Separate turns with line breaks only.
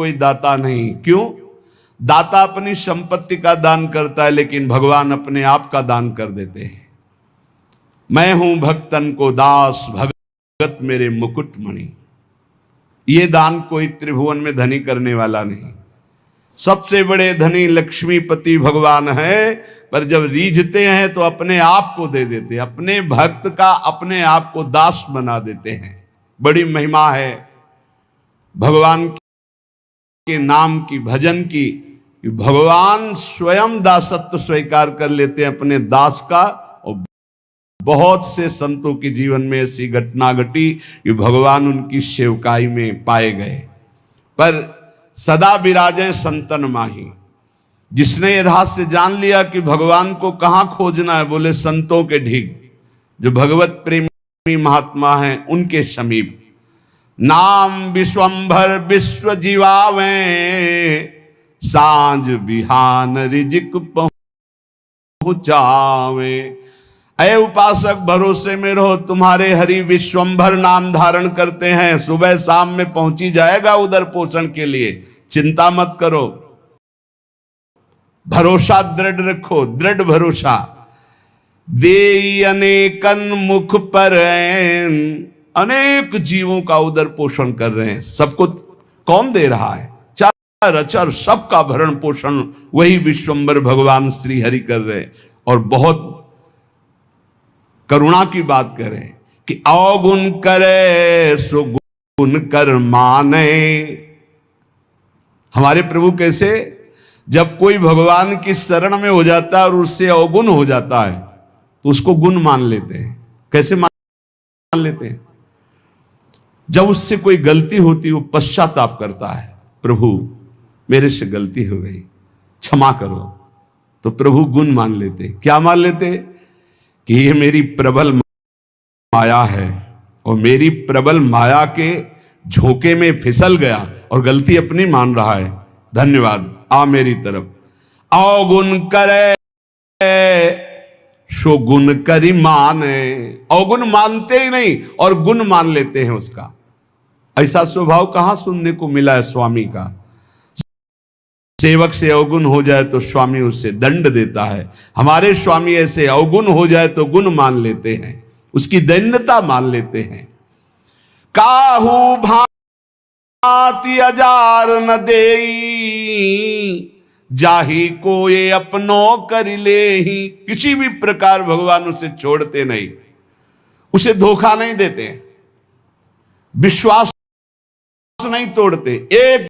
कोई दाता नहीं। क्यों? दाता अपनी संपत्ति का दान करता है, लेकिन भगवान अपने आप का दान कर देते हैं। मैं हूं भक्तन को दास, भगत मेरे मुकुट मणि। ये दान कोई त्रिभुवन में धनी करने वाला नहीं। सबसे बड़े धनी लक्ष्मीपति भगवान है, पर जब रीझते हैं तो अपने आप को दे देते हैं, अपने भक्त का अपने आप को दास बना देते हैं। बड़ी महिमा है भगवान के नाम की, भजन की। भगवान स्वयं दासत्व स्वीकार कर लेते हैं अपने दास का। और बहुत से संतों के जीवन में ऐसी घटना घटी कि भगवान उनकी सेवकाई में पाए गए। पर सदा विराजे संतन माही। जिसने ये रहस्य जान लिया कि भगवान को कहाँ खोजना है, बोले संतों के ढीग, जो भगवत प्रेमी महात्मा हैं उनके समीप। नाम विश्वंभर विश्व जीवावे, सांझ बिहान रिजिक पहुंचावे। अय उपासक भरोसे में रहो, तुम्हारे हरि विश्वंभर नाम धारण करते हैं, सुबह शाम में पहुंची जाएगा उधर पोषण के लिए। चिंता मत करो, भरोसा दृढ़ रखो, दृढ़ भरोसा। दे अनेकन मुख पर, अनेक जीवों का उदर पोषण कर रहे हैं। सबको कौन दे रहा है? चार अचर सबका भरण पोषण वही विश्वंभर भगवान श्री हरि कर रहे हैं। और बहुत करुणा की बात करें कि अवगुण करे सो गुण कर माने। हमारे प्रभु कैसे, जब कोई भगवान की शरण में हो जाता है और उससे अवगुण हो जाता है तो उसको गुण मान लेते हैं। कैसे मान लेते हैं? जब उससे कोई गलती होती वो पश्चाताप करता है, प्रभु मेरे से गलती हो गई, क्षमा करो, तो प्रभु गुण मान लेते। क्या मान लेते? कि ये मेरी प्रबल माया है और मेरी प्रबल माया के झोंके में फिसल गया और गलती अपनी मान रहा है। धन्यवाद, आ मेरी तरफ। अवगुण करे सो गुण करी माने। अवगुण मानते ही नहीं और गुण मान लेते हैं उसका। ऐसा स्वभाव कहां सुनने को मिला है स्वामी का। सेवक से अवगुण हो जाए तो स्वामी उससे दंड देता है। हमारे स्वामी ऐसे अवगुण हो जाए तो गुण मान लेते हैं, उसकी दैन्यता मान लेते हैं। काहू भांति अजार न देई, जाही को ये अपनो कर ले ही। किसी भी प्रकार भगवान उसे छोड़ते नहीं, उसे धोखा नहीं देते, विश्वास नहीं तोड़ते। एक